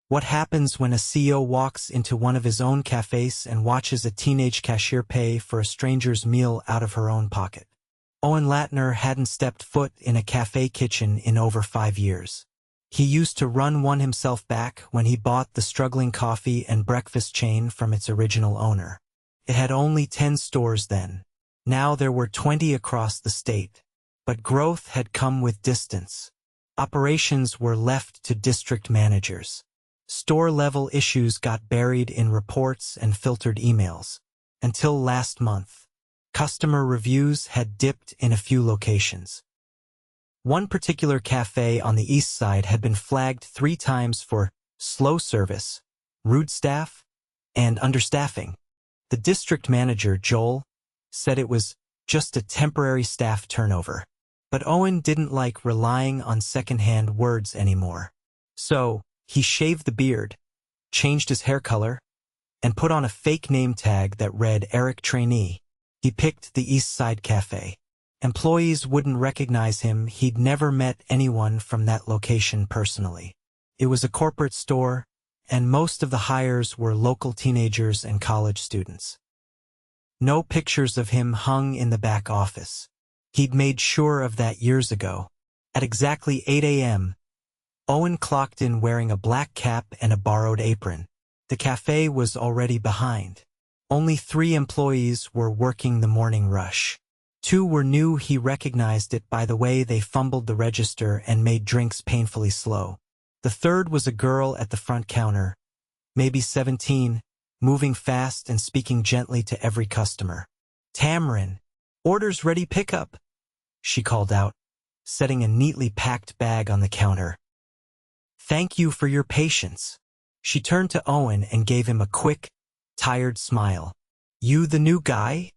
What happens when a CEO walks into one of his own cafes and watches a teenage cashier pay for a stranger's meal out of her own pocket? Owen Lattner hadn't stepped foot in a cafe kitchen in over 5 years. He used to run one himself back when he bought the struggling coffee and breakfast chain from its original owner. It had only 10 stores then. Now there were 20 across the state. But growth had come with distance. Operations were left to district managers. Store-level issues got buried in reports and filtered emails. Until last month, customer reviews had dipped in a few locations. One particular cafe on the east side had been flagged 3 times for slow service, rude staff, and understaffing. The district manager, Joel, said it was just a temporary staff turnover. But Owen didn't like relying on second-hand words anymore. So, he shaved the beard, changed his hair color, and put on a fake name tag that read Eric Trainee. He picked the East Side Cafe. Employees wouldn't recognize him. He'd never met anyone from that location personally. It was a corporate store, and most of the hires were local teenagers and college students. No pictures of him hung in the back office. He'd made sure of that years ago. At exactly 8 a.m., Owen clocked in wearing a black cap and a borrowed apron. The cafe was already behind. Only 3 employees were working the morning rush. 2 were new. He recognized it by the way they fumbled the register and made drinks painfully slow. The 3rd was a girl at the front counter, maybe 17, moving fast and speaking gently to every customer. "Tamarin, orders ready pickup," she called out, setting a neatly packed bag on the counter. "Thank you for your patience." She turned to Owen and gave him a quick, tired smile. "You the new guy?"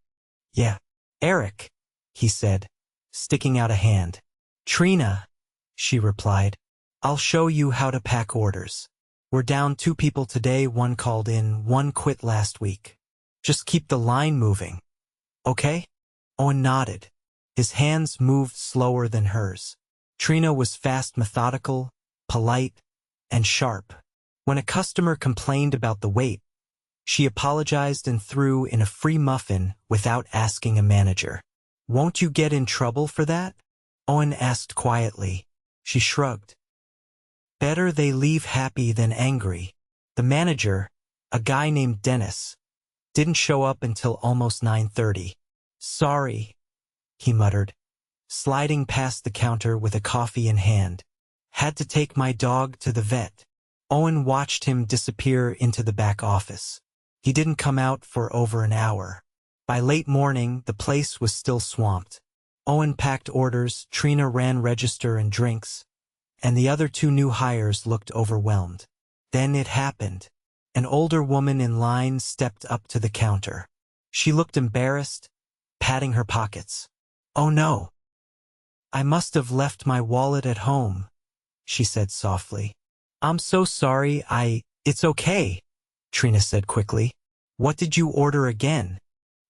"Yeah, Eric," he said, sticking out a hand. "Trina," she replied. "I'll show you how to pack orders. We're down 2 people today. 1 called in, 1 quit last week. Just keep the line moving. Okay?" Owen nodded. His hands moved slower than hers. Trina was fast, methodical, polite, and sharp. When a customer complained about the wait, she apologized and threw in a free muffin without asking a manager. "Won't you get in trouble for that?" Owen asked quietly. She shrugged. "Better they leave happy than angry." The manager, a guy named Dennis, didn't show up until almost 9:30. "Sorry," he muttered, sliding past the counter with a coffee in hand. "Had to take my dog to the vet." Owen watched him disappear into the back office. He didn't come out for over an hour. By late morning, the place was still swamped. Owen packed orders, Trina ran register and drinks, and the other 2 new hires looked overwhelmed. Then it happened. An older woman in line stepped up to the counter. She looked embarrassed, patting her pockets. "Oh no. I must have left my wallet at home," she said softly. "I'm so sorry. It's okay," Trina said quickly. "What did you order again?"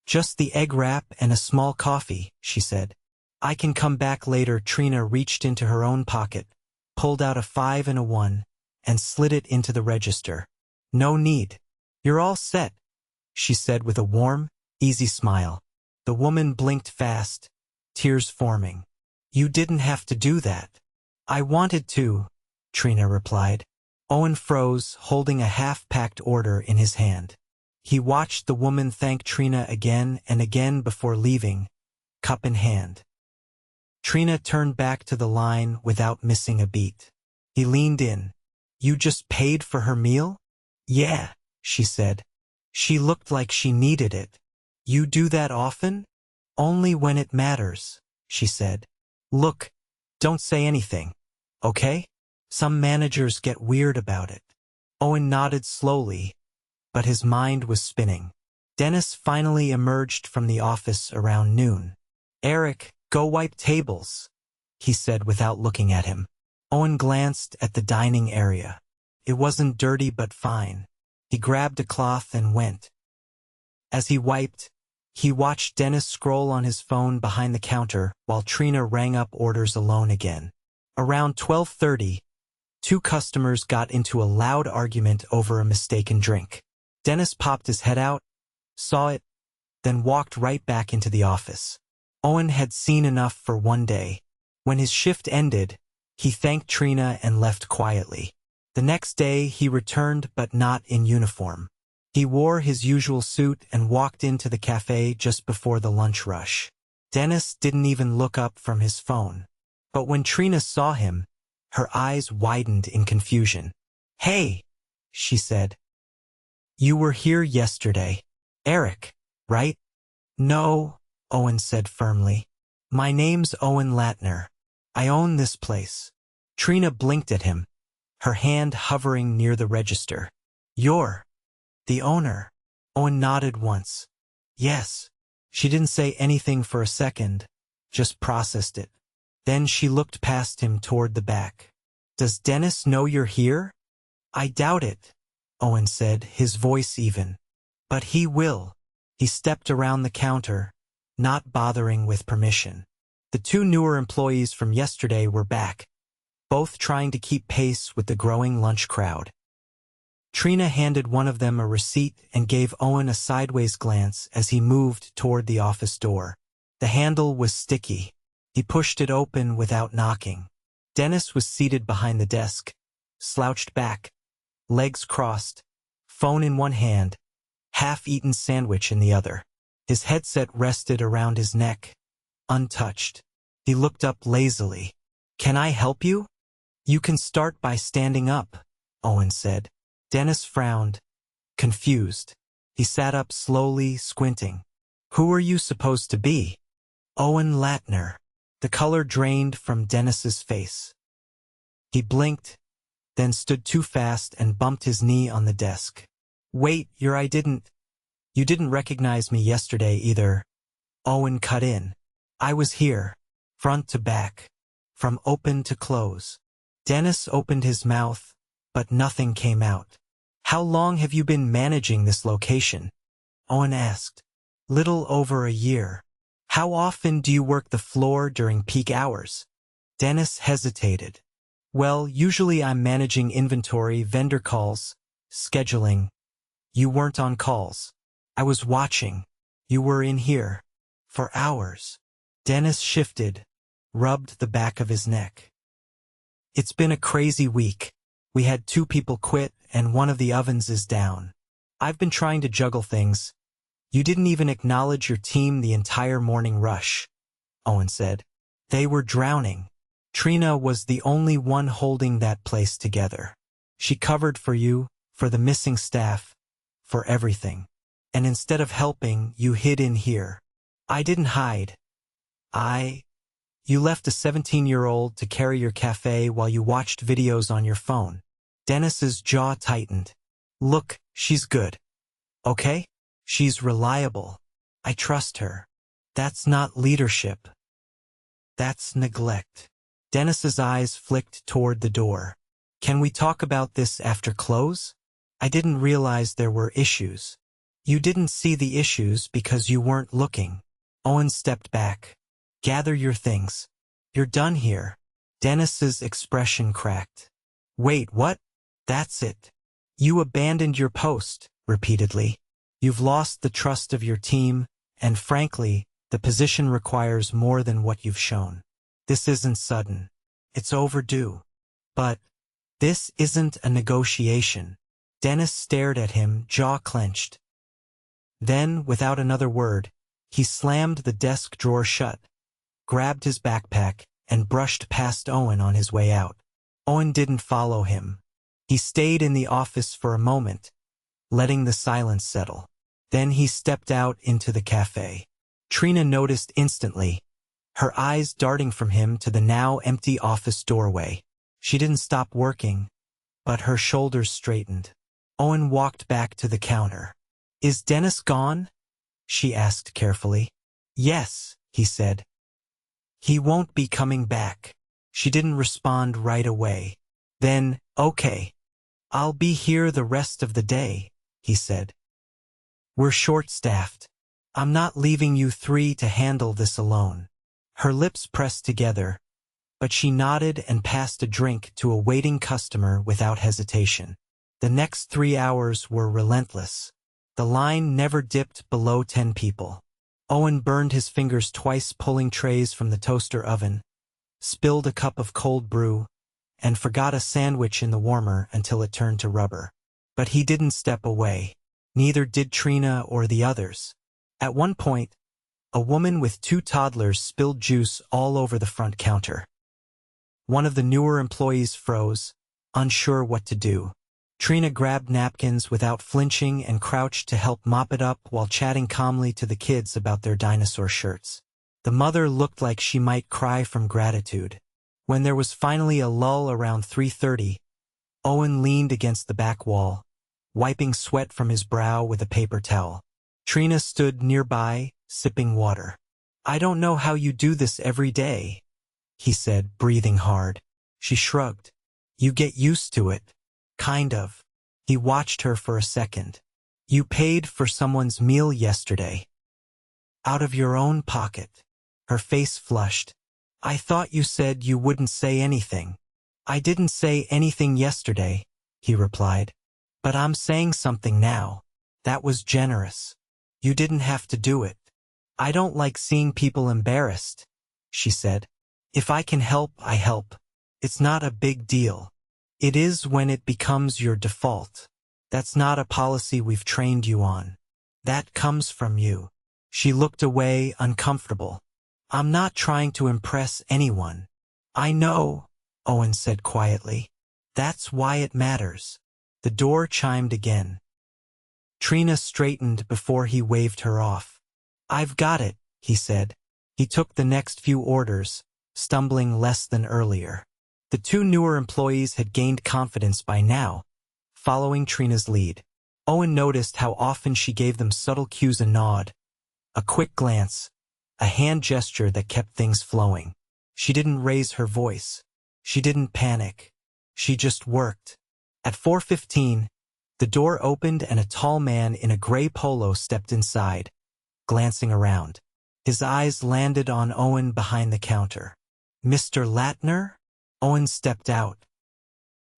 "Just the egg wrap and a small coffee," she said. "I can come back later." Trina reached into her own pocket, pulled out a 5 and a 1, and slid it into the register. "No need. You're all set," she said with a warm, easy smile. The woman blinked fast, tears forming. "You didn't have to do that." "I wanted to," Trina replied. Owen froze, holding a half-packed order in his hand. He watched the woman thank Trina again and again before leaving, cup in hand. Trina turned back to the line without missing a beat. He leaned in. "You just paid for her meal?" "Yeah," she said. "She looked like she needed it." "You do that often?" "Only when it matters," she said. "Look, don't say anything, okay? Some managers get weird about it." Owen nodded slowly, but his mind was spinning. Dennis finally emerged from the office around noon. "Eric, go wipe tables," he said without looking at him. Owen glanced at the dining area. It wasn't dirty but fine. He grabbed a cloth and went. As he wiped, he watched Dennis scroll on his phone behind the counter while Trina rang up orders alone again. Around 12:30, Two customers got into a loud argument over a mistaken drink. Dennis popped his head out, saw it, then walked right back into the office. Owen had seen enough for one day. When his shift ended, he thanked Trina and left quietly. The next day he returned but not in uniform. He wore his usual suit and walked into the cafe just before the lunch rush. Dennis didn't even look up from his phone. But when Trina saw him, her eyes widened in confusion. "Hey," she said. "You were here yesterday. Eric, right?" "No," Owen said firmly. "My name's Owen Lattner. I own this place." Trina blinked at him, her hand hovering near the register. "You're the owner?" Owen nodded once. "Yes." She didn't say anything for a second, just processed it. Then she looked past him toward the back. "Does Dennis know you're here?" "I doubt it," Owen said, his voice even. "But he will." He stepped around the counter, not bothering with permission. The two newer employees from yesterday were back, both trying to keep pace with the growing lunch crowd. Trina handed one of them a receipt and gave Owen a sideways glance as he moved toward the office door. The handle was sticky. He pushed it open without knocking. Dennis was seated behind the desk, slouched back, legs crossed, phone in one hand, half-eaten sandwich in the other. His headset rested around his neck, untouched. He looked up lazily. "Can I help you?" "You can start by standing up," Owen said. Dennis frowned, confused. He sat up slowly, squinting. "Who are you supposed to be?" "Owen Lattner." The color drained from Dennis's face. He blinked, then stood too fast and bumped his knee on the desk. "Wait, you didn't recognize me yesterday either." Owen cut in. "I was here, front to back, from open to close." Dennis opened his mouth, but nothing came out. "How long have you been managing this location?" Owen asked. "Little over a year." "How often do you work the floor during peak hours?" Dennis hesitated. "Well, usually I'm managing inventory, vendor calls, scheduling." "You weren't on calls." "I was watching. You were in here. For hours." Dennis shifted, rubbed the back of his neck. "It's been a crazy week. We had 2 people quit and one of the ovens is down. I've been trying to juggle things." "You didn't even acknowledge your team the entire morning rush," Owen said. "They were drowning. Trina was the only one holding that place together. She covered for you, for the missing staff, for everything. And instead of helping, you hid in here." "I didn't hide. You left a 17-year-old to carry your cafe while you watched videos on your phone." Dennis's jaw tightened. "Look, she's good. Okay? She's reliable. I trust her. That's not leadership. That's neglect." Dennis's eyes flicked toward the door. "Can we talk about this after close? I didn't realize there were issues." "You didn't see the issues because you weren't looking." Owen stepped back. "Gather your things. You're done here." Dennis's expression cracked. "Wait, what?" "That's it. You abandoned your post," repeatedly. "You've lost the trust of your team, and frankly, the position requires more than what you've shown. This isn't sudden. It's overdue." "But this isn't a negotiation." Dennis stared at him, jaw clenched. Then, without another word, he slammed the desk drawer shut, grabbed his backpack, and brushed past Owen on his way out. Owen didn't follow him. He stayed in the office for a moment, letting the silence settle. Then he stepped out into the cafe. Trina noticed instantly, her eyes darting from him to the now empty office doorway. She didn't stop working, but her shoulders straightened. Owen walked back to the counter. "Is Dennis gone?" she asked carefully. "Yes," he said. "He won't be coming back." She didn't respond right away. Then, "Okay. I'll be here the rest of the day," he said. "We're short-staffed. I'm not leaving you 3 to handle this alone." Her lips pressed together, but she nodded and passed a drink to a waiting customer without hesitation. The next 3 hours were relentless. The line never dipped below 10 people. Owen burned his fingers twice pulling trays from the toaster oven, spilled a cup of cold brew, and forgot a sandwich in the warmer until it turned to rubber. But he didn't step away. Neither did Trina or the others. At one point, a woman with 2 toddlers spilled juice all over the front counter. One of the newer employees froze, unsure what to do. Trina grabbed napkins without flinching and crouched to help mop it up while chatting calmly to the kids about their dinosaur shirts. The mother looked like she might cry from gratitude. When there was finally a lull around 3:30, Owen leaned against the back wall, wiping sweat from his brow with a paper towel. Trina stood nearby, sipping water. "I don't know how you do this every day," he said, breathing hard. She shrugged. "You get used to it. Kind of." He watched her for a second. "You paid for someone's meal yesterday. Out of your own pocket." Her face flushed. "I thought you said you wouldn't say anything." "I didn't say anything yesterday," he replied. "But I'm saying something now. That was generous. You didn't have to do it." "I don't like seeing people embarrassed," she said. "If I can help, I help. It's not a big deal. It is when it becomes your default. That's not a policy we've trained you on. That comes from you." She looked away, uncomfortable. "I'm not trying to impress anyone." "I know," Owen said quietly. "That's why it matters." The door chimed again. Trina straightened before he waved her off. "I've got it," he said. He took the next few orders, stumbling less than earlier. The 2 newer employees had gained confidence by now, following Trina's lead. Owen noticed how often she gave them subtle cues: a nod, a quick glance, a hand gesture that kept things flowing. She didn't raise her voice. She didn't panic. She just worked. At 4:15, the door opened and a tall man in a gray polo stepped inside, glancing around. His eyes landed on Owen behind the counter. "Mr. Lattner?" Owen stepped out.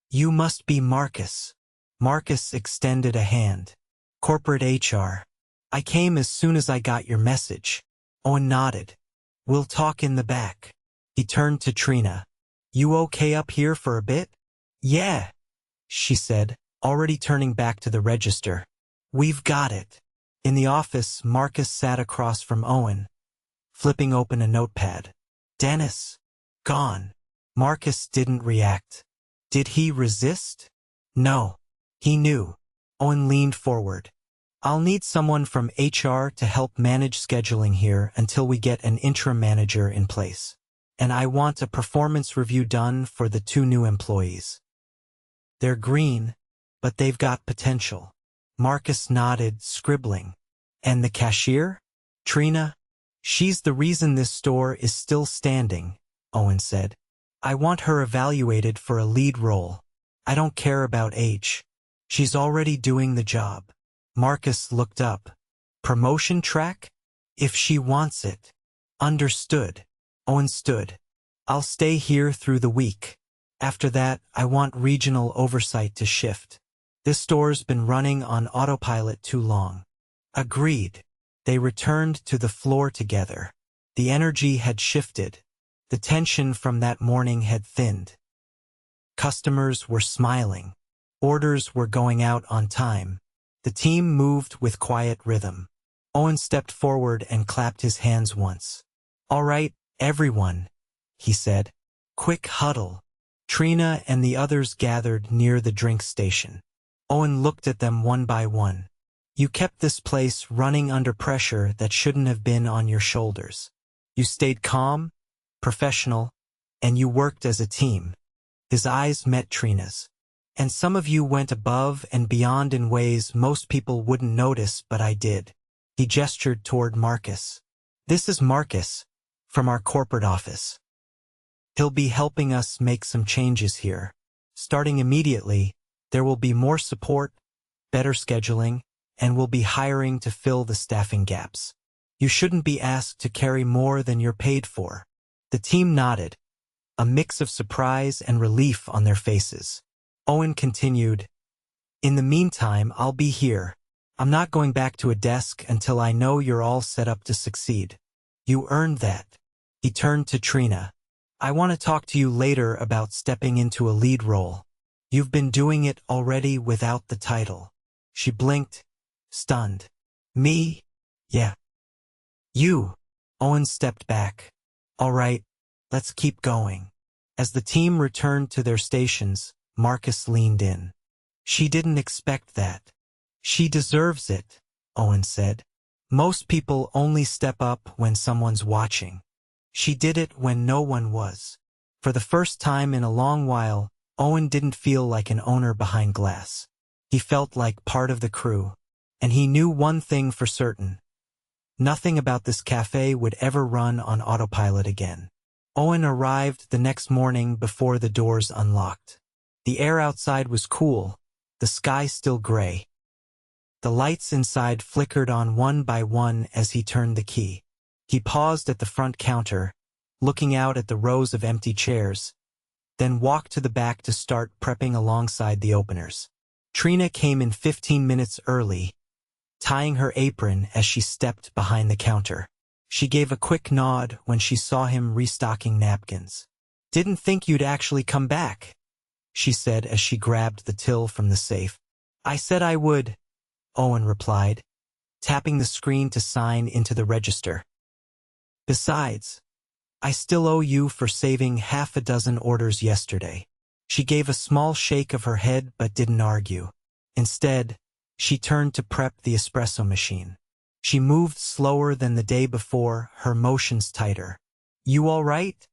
"You must be Marcus." Marcus extended a hand. "Corporate HR. I came as soon as I got your message." Owen nodded. "We'll talk in the back." He turned to Trina. "You okay up here for a bit?" "Yeah," she said, already turning back to the register. "We've got it." In the office, Marcus sat across from Owen, flipping open a notepad. "Dennis. Gone." Marcus didn't react. Did he resist? No. He knew. Owen leaned forward. "I'll need someone from HR to help manage scheduling here until we get an interim manager in place. And I want a performance review done for the 2 new employees. They're green, but they've got potential." Marcus nodded, scribbling. "And the cashier? Trina? She's the reason this store is still standing," Owen said. "I want her evaluated for a lead role. I don't care about age. She's already doing the job." Marcus looked up. "Promotion track? If she wants it." "Understood." Owen stood. "I'll stay here through the week. After that, I want regional oversight to shift. This store's been running on autopilot too long." "Agreed." They returned to the floor together. The energy had shifted. The tension from that morning had thinned. Customers were smiling. Orders were going out on time. The team moved with quiet rhythm. Owen stepped forward and clapped his hands once. "All right, everyone," he said. "Quick huddle." Trina and the others gathered near the drink station. Owen looked at them one by one. "You kept this place running under pressure that shouldn't have been on your shoulders. You stayed calm, professional, and you worked as a team." His eyes met Trina's. "And some of you went above and beyond in ways most people wouldn't notice, but I did." He gestured toward Marcus. "This is Marcus, from our corporate office. He'll be helping us make some changes here. Starting immediately, there will be more support, better scheduling, and we'll be hiring to fill the staffing gaps. You shouldn't be asked to carry more than you're paid for." The team nodded. a mix of surprise and relief on their faces. Owen continued, "In the meantime, I'll be here. I'm not going back to a desk until I know you're all set up to succeed. You earned that." He turned to Trina. "I want to talk to you later about stepping into a lead role. You've been doing it already without the title." She blinked, stunned. "Me? Yeah. You." Owen stepped back. "All right, let's keep going." As the team returned to their stations, Marcus leaned in. "She didn't expect that." "She deserves it," Owen said. "Most people only step up when someone's watching. She did it when no one was." For the first time in a long while, Owen didn't feel like an owner behind glass. He felt like part of the crew. And he knew one thing for certain. Nothing about this cafe would ever run on autopilot again. Owen arrived the next morning before the doors unlocked. The air outside was cool, the sky still gray. The lights inside flickered on one by one as he turned the key. He paused at the front counter, looking out at the rows of empty chairs, then walked to the back to start prepping alongside the openers. Trina came in 15 minutes early, tying her apron as she stepped behind the counter. She gave a quick nod when she saw him restocking napkins. "Didn't think you'd actually come back," she said as she grabbed the till from the safe. "I said I would," Owen replied, tapping the screen to sign into the register. "Besides, I still owe you for saving half a dozen orders yesterday." She gave a small shake of her head but didn't argue. Instead, she turned to prep the espresso machine. She moved slower than the day before, her motions tighter. "You all right?"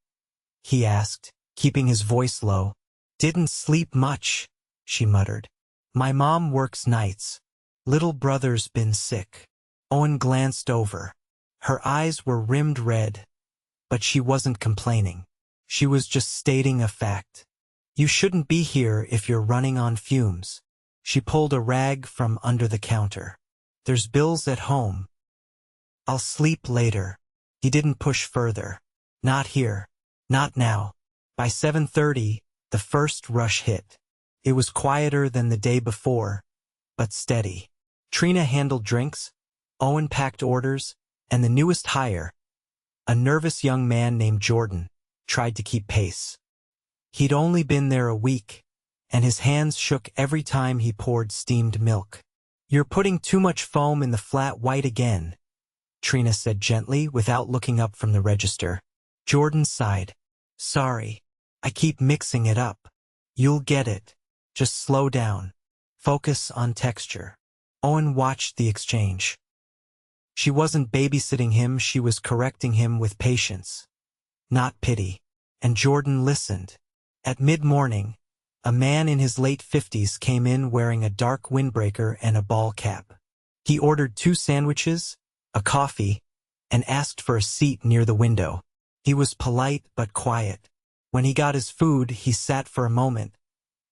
he asked, keeping his voice low. "Didn't sleep much," she muttered. "My mom works nights. Little brother's been sick." Owen glanced over. Her eyes were rimmed red, but she wasn't complaining. She was just stating a fact. "You shouldn't be here if you're running on fumes." She pulled a rag from under the counter. "There's bills at home." "I'll sleep later." He didn't push further. "Not here. Not now." By 7:30, the first rush hit. It was quieter than the day before, but steady. Trina handled drinks, Owen packed orders, and the newest hire, a nervous young man named Jordan, tried to keep pace. He'd only been there a week, and his hands shook every time he poured steamed milk. "You're putting too much foam in the flat white again," Trina said gently without looking up from the register. Jordan sighed. "Sorry, I keep mixing it up." "You'll get it. Just slow down. Focus on texture." Owen watched the exchange. She wasn't babysitting him, she was correcting him with patience, not pity. And Jordan listened. At mid-morning, a man in his late 50s came in wearing a dark windbreaker and a ball cap. He ordered 2 sandwiches, a coffee, and asked for a seat near the window. He was polite but quiet. When he got his food, he sat for a moment,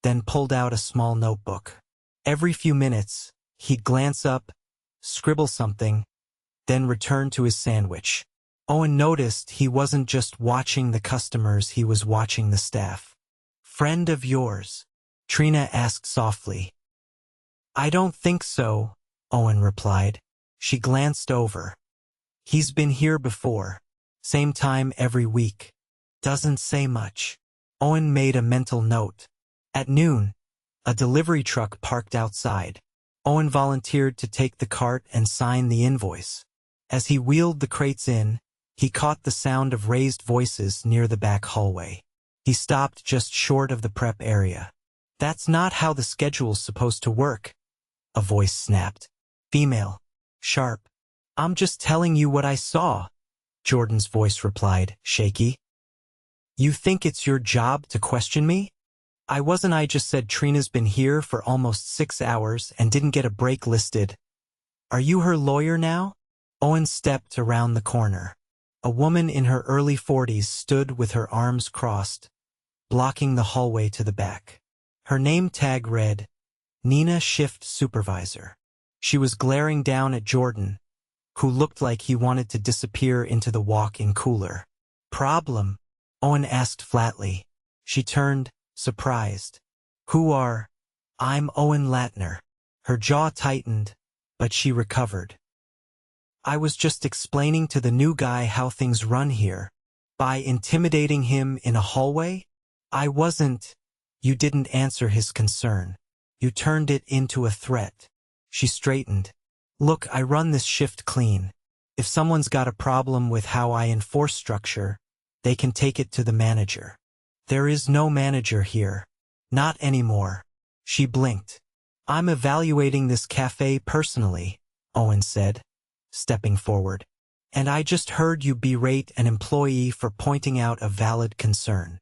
then pulled out a small notebook. Every few minutes, he'd glance up, scribble something, then return to his sandwich. Owen noticed he wasn't just watching the customers, he was watching the staff. "Friend of yours?" Trina asked softly. "I don't think so," Owen replied. She glanced over. "He's been here before. Same time every week. Doesn't say much." Owen made a mental note. At noon, a delivery truck parked outside. Owen volunteered to take the cart and sign the invoice. As he wheeled the crates in, he caught the sound of raised voices near the back hallway. He stopped just short of the prep area. "That's not how the schedule's supposed to work," a voice snapped. Female. Sharp. "I'm just telling you what I saw," Jordan's voice replied, shaky. "You think it's your job to question me?" I just said Trina's been here for almost 6 hours and didn't get a break listed. Are you her lawyer now?" Owen stepped around the corner. A woman in her early 40s stood with her arms crossed, blocking the hallway to the back. Her name tag read, Nina Shift Supervisor. She was glaring down at Jordan, who looked like he wanted to disappear into the walk-in cooler. "Problem?" Owen asked flatly. She turned, surprised. Who are? I'm Owen Lattner. Her jaw tightened, but she recovered. I was just explaining to the new guy how things run here. By intimidating him in a hallway? I wasn't. You didn't answer his concern. You turned it into a threat. She straightened. Look, I run this shift clean. If someone's got a problem with how I enforce structure, they can take it to the manager. There is no manager here. Not anymore. She blinked. I'm evaluating this cafe personally, Owen said, stepping forward. And I just heard you berate an employee for pointing out a valid concern.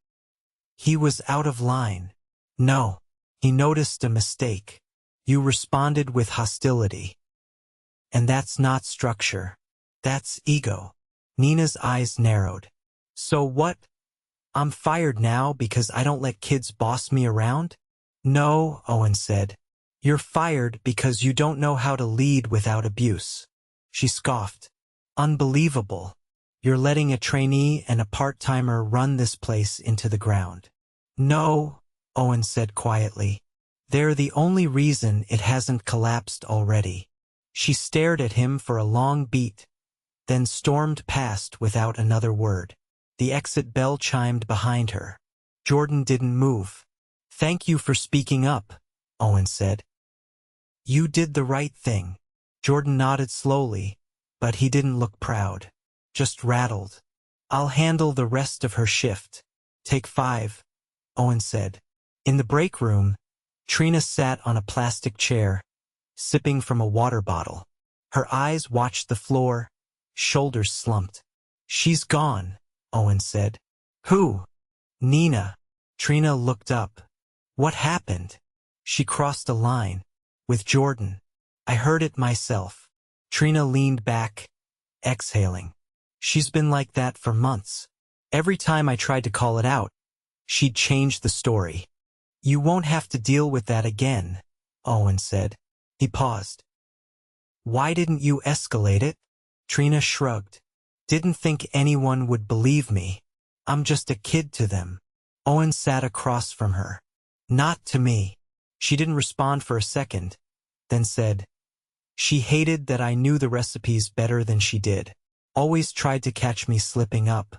He was out of line. No. He noticed a mistake. You responded with hostility. And that's not structure. That's ego. Nina's eyes narrowed. So what? I'm fired now because I don't let kids boss me around? No, Owen said. You're fired because you don't know how to lead without abuse. She scoffed. Unbelievable. You're letting a trainee and a part-timer run this place into the ground. No, Owen said quietly. They're the only reason it hasn't collapsed already. She stared at him for a long beat, then stormed past without another word. The exit bell chimed behind her. Jordan didn't move. Thank you for speaking up, Owen said. You did the right thing. Jordan nodded slowly, but he didn't look proud, just rattled. I'll handle the rest of her shift. Take 5, Owen said. In the break room, Trina sat on a plastic chair, sipping from a water bottle. Her eyes watched the floor, shoulders slumped. She's gone, Owen said. Who? Nina. Trina looked up. What happened? She crossed a line. With Jordan. I heard it myself. Trina leaned back, exhaling. She's been like that for months. Every time I tried to call it out, she'd change the story. You won't have to deal with that again, Owen said. He paused. Why didn't you escalate it? Trina shrugged. Didn't think anyone would believe me. I'm just a kid to them. Owen sat across from her. Not to me. She didn't respond for a second, then said, she hated that I knew the recipes better than she did. Always tried to catch me slipping up.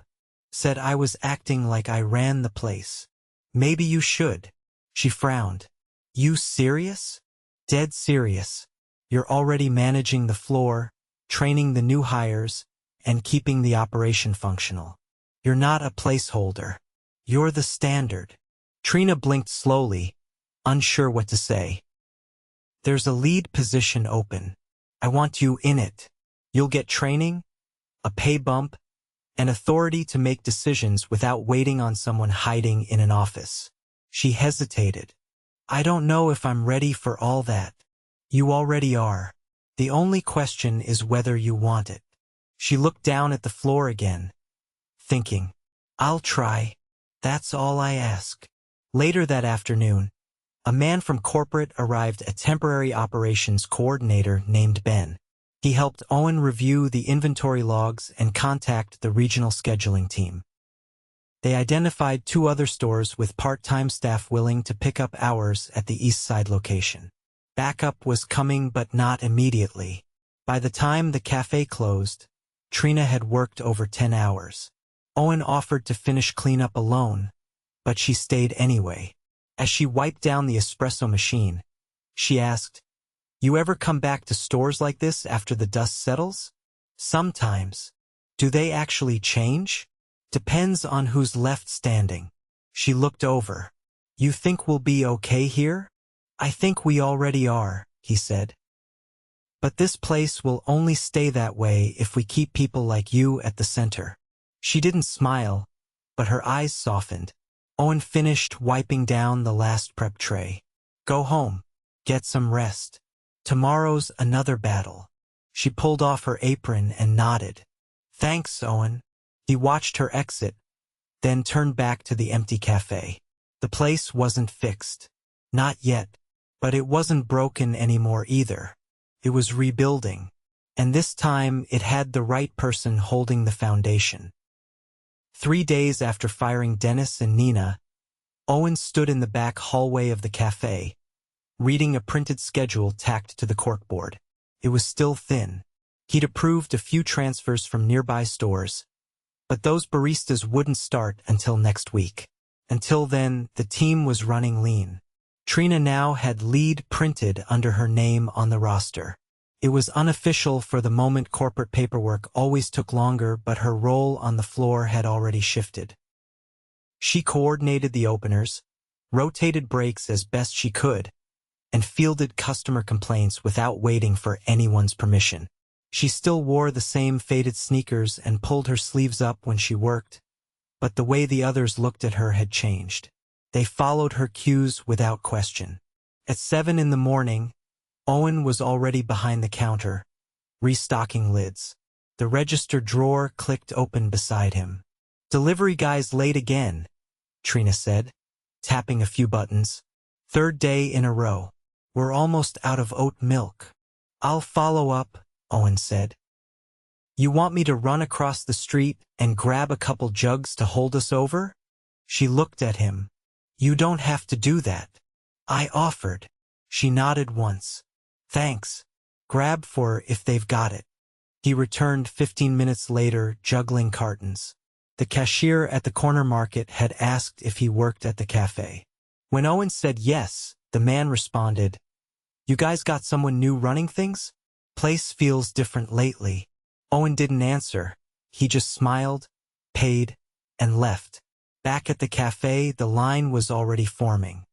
Said I was acting like I ran the place. Maybe you should. She frowned. You serious? Dead serious. You're already managing the floor, training the new hires, and keeping the operation functional. You're not a placeholder. You're the standard. Trina blinked slowly, unsure what to say. There's a lead position open. I want you in it. You'll get training, a pay bump, and authority to make decisions without waiting on someone hiding in an office. She hesitated. I don't know if I'm ready for all that. You already are. The only question is whether you want it. She looked down at the floor again, thinking, I'll try. That's all I ask. Later that afternoon, a man from corporate arrived, a temporary operations coordinator named Ben. He helped Owen review the inventory logs and contact the regional scheduling team. They identified 2 other stores with part-time staff willing to pick up hours at the East Side location. Backup was coming, but not immediately. By the time the cafe closed, Trina had worked over 10 hours. Owen offered to finish cleanup alone, but she stayed anyway. As she wiped down the espresso machine, she asked, You ever come back to stores like this after the dust settles? Sometimes. Do they actually change? Depends on who's left standing. She looked over. You think we'll be okay here? I think we already are, he said. But this place will only stay that way if we keep people like you at the center. She didn't smile, but her eyes softened. Owen finished wiping down the last prep tray. Go home. Get some rest. Tomorrow's another battle. She pulled off her apron and nodded. Thanks, Owen. He watched her exit, then turned back to the empty cafe. The place wasn't fixed. Not yet. But it wasn't broken anymore either. It was rebuilding. And this time it had the right person holding the foundation. 3 days after firing Dennis and Nina, Owen stood in the back hallway of the cafe, reading a printed schedule tacked to the corkboard. It was still thin. He'd approved a few transfers from nearby stores, but those baristas wouldn't start until next week. Until then, the team was running lean. Trina now had lead printed under her name on the roster. It was unofficial for the moment. Corporate paperwork always took longer, but her role on the floor had already shifted. She coordinated the openers, rotated breaks as best she could, and fielded customer complaints without waiting for anyone's permission. She still wore the same faded sneakers and pulled her sleeves up when she worked, but the way the others looked at her had changed. They followed her cues without question. At 7 in the morning, Owen was already behind the counter, restocking lids. The register drawer clicked open beside him. "Delivery guy's late again," Trina said, tapping a few buttons. "Third day in a row. We're almost out of oat milk." "I'll follow up," Owen said. "You want me to run across the street and grab a couple jugs to hold us over?" She looked at him. "You don't have to do that." "I offered." She nodded once. "Thanks. Grab 4 if they've got it." He returned 15 minutes later, juggling cartons. The cashier at the corner market had asked if he worked at the cafe. When Owen said yes, the man responded, "You guys got someone new running things? Place feels different lately." Owen didn't answer. He just smiled, paid, and left. Back at the cafe, the line was already forming.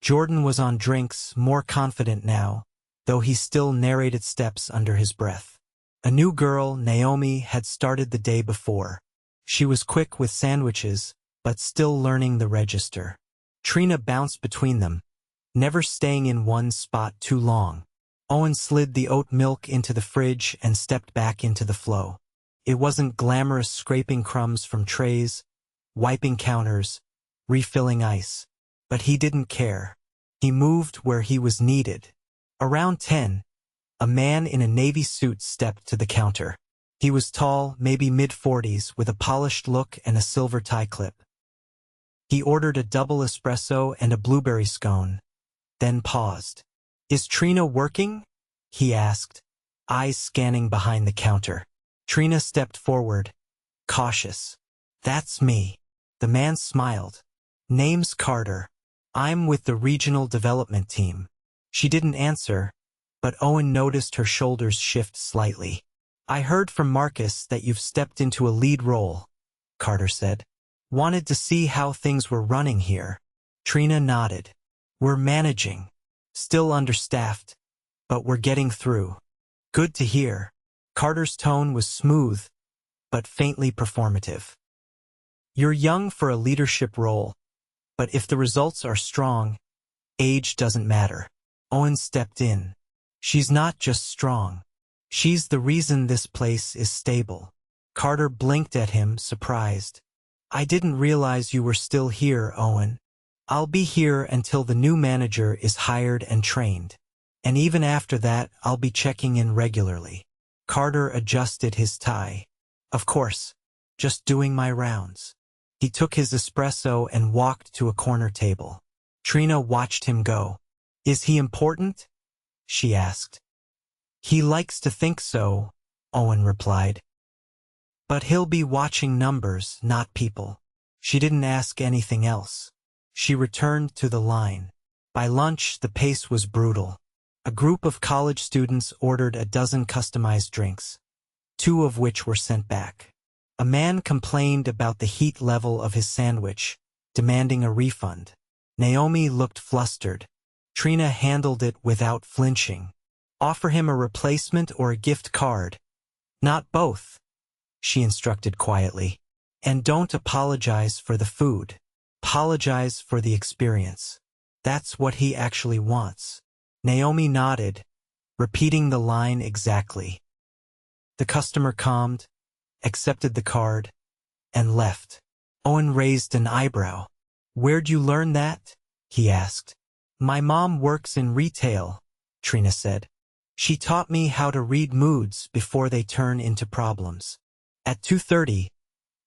Jordan was on drinks, more confident now, though he still narrated steps under his breath. A new girl, Naomi, had started the day before. She was quick with sandwiches, but still learning the register. Trina bounced between them, never staying in one spot too long. Owen slid the oat milk into the fridge and stepped back into the flow. It wasn't glamorous, scraping crumbs from trays, wiping counters, refilling ice. But he didn't care. He moved where he was needed. Around 10, a man in a navy suit stepped to the counter. He was tall, maybe mid-40s, with a polished look and a silver tie clip. He ordered a double espresso and a blueberry scone, then paused. "Is Trina working?" he asked, eyes scanning behind the counter. Trina stepped forward, cautious. "That's me." The man smiled. "Name's Carter. I'm with the regional development team." She didn't answer, but Owen noticed her shoulders shift slightly. "I heard from Marcus that you've stepped into a lead role," Carter said. "Wanted to see how things were running here." Trina nodded. "We're managing. Still understaffed, but we're getting through." "Good to hear." Carter's tone was smooth, but faintly performative. "You're young for a leadership role, but if the results are strong, age doesn't matter." Owen stepped in. "She's not just strong. She's the reason this place is stable." Carter blinked at him, surprised. "I didn't realize you were still here, Owen." "I'll be here until the new manager is hired and trained. And even after that, I'll be checking in regularly." Carter adjusted his tie. "Of course, just doing my rounds." He took his espresso and walked to a corner table. Trina watched him go. "Is he important?" she asked. "He likes to think so," Owen replied. "But he'll be watching numbers, not people." She didn't ask anything else. She returned to the line. By lunch, the pace was brutal. A group of college students ordered a dozen customized drinks, 2 of which were sent back. A man complained about the heat level of his sandwich, demanding a refund. Naomi looked flustered. Trina handled it without flinching. "Offer him a replacement or a gift card." "Not both," she instructed quietly. "And don't apologize for the food. Apologize for the experience. That's what he actually wants." Naomi nodded, repeating the line exactly. The customer calmed, accepted the card, and left. Owen raised an eyebrow. "Where'd you learn that?" he asked. "My mom works in retail," Trina said. "She taught me how to read moods before they turn into problems." At 2:30,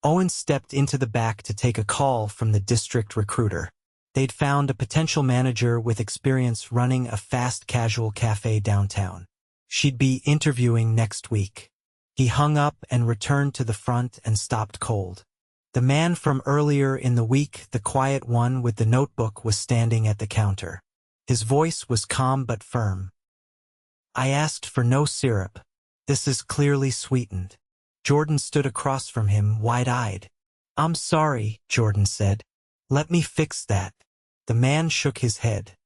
Owen stepped into the back to take a call from the district recruiter. They'd found a potential manager with experience running a fast casual cafe downtown. She'd be interviewing next week. He hung up and returned to the front and stopped cold. The man from earlier in the week, the quiet one with the notebook, was standing at the counter. His voice was calm but firm. "I asked for no syrup. This is clearly sweetened." Jordan stood across from him, wide-eyed. "I'm sorry," Jordan said. "Let me fix that." The man shook his head.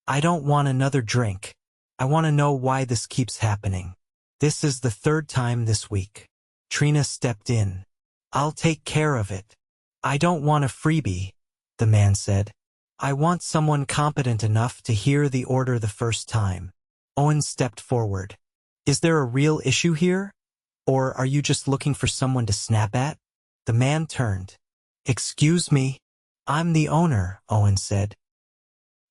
"I don't want another drink. I want to know why this keeps happening. This is the third time this week." Trina stepped in. "I'll take care of it." "I don't want a freebie," the man said. "I want someone competent enough to hear the order the first time." Owen stepped forward. "Is there a real issue here? Or are you just looking for someone to snap at?" The man turned. "Excuse me. I'm the owner," Owen said.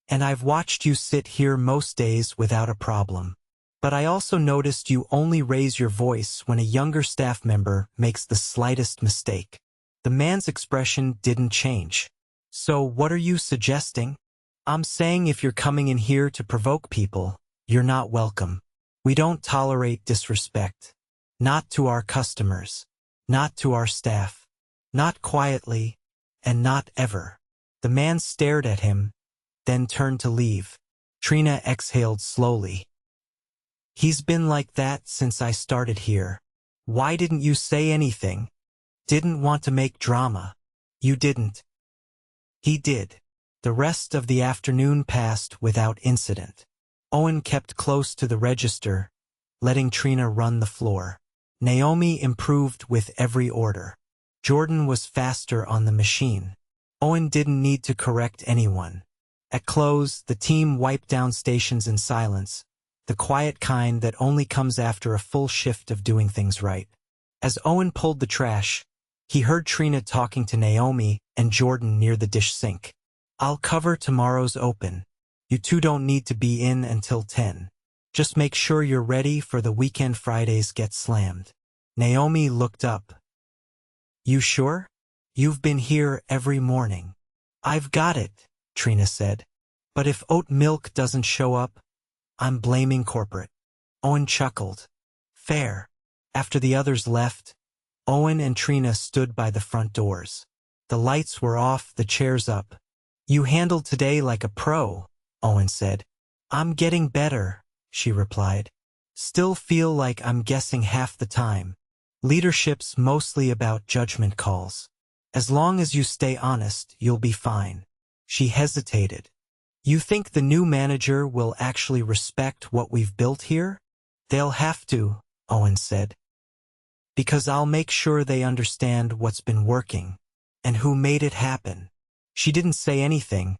"And I've watched you sit here most days without a problem. But I also noticed you only raise your voice when a younger staff member makes the slightest mistake." The man's expression didn't change. "So what are you suggesting?" "I'm saying if you're coming in here to provoke people, you're not welcome. We don't tolerate disrespect. Not to our customers. Not to our staff. Not quietly, and not ever." The man stared at him, then turned to leave. Trina exhaled slowly. "He's been like that since I started here. Why didn't you say anything? Didn't want to make drama." "You didn't." "He did." The rest of the afternoon passed without incident. Owen kept close to the register, letting Trina run the floor. Naomi improved with every order. Jordan was faster on the machine. Owen didn't need to correct anyone. At close, the team wiped down stations in silence, the quiet kind that only comes after a full shift of doing things right. As Owen pulled the trash, he heard Trina talking to Naomi and Jordan near the dish sink. "I'll cover tomorrow's open. You two don't need to be in until 10. Just make sure you're ready for the weekend. Fridays get slammed." Naomi looked up. "You sure? You've been here every morning." "I've got it," Trina said. "But if oat milk doesn't show up, I'm blaming corporate." Owen chuckled. "Fair." After the others left, Owen and Trina stood by the front doors. The lights were off, the chairs up. "You handled today like a pro," Owen said. "I'm getting better," she replied. "Still feel like I'm guessing half the time. Leadership's mostly about judgment calls. As long as you stay honest, you'll be fine." She hesitated. "You think the new manager will actually respect what we've built here?" "They'll have to," Owen said. "Because I'll make sure they understand what's been working, and who made it happen." She didn't say anything,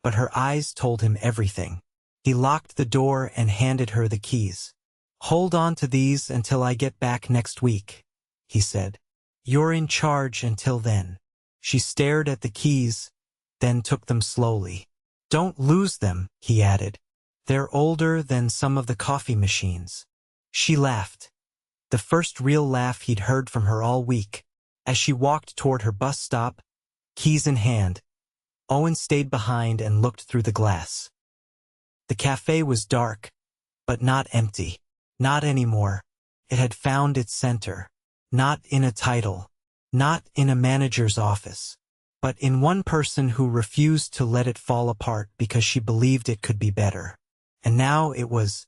but her eyes told him everything. He locked the door and handed her the keys. "Hold on to these until I get back next week," he said. "You're in charge until then." She stared at the keys, then took them slowly. "Don't lose them," he added. "They're older than some of the coffee machines." She laughed. The first real laugh he'd heard from her all week. As she walked toward her bus stop, keys in hand, Owen stayed behind and looked through the glass. The cafe was dark, but not empty. Not anymore. It had found its center. Not in a title. Not in a manager's office. But in one person who refused to let it fall apart because she believed it could be better. And now it was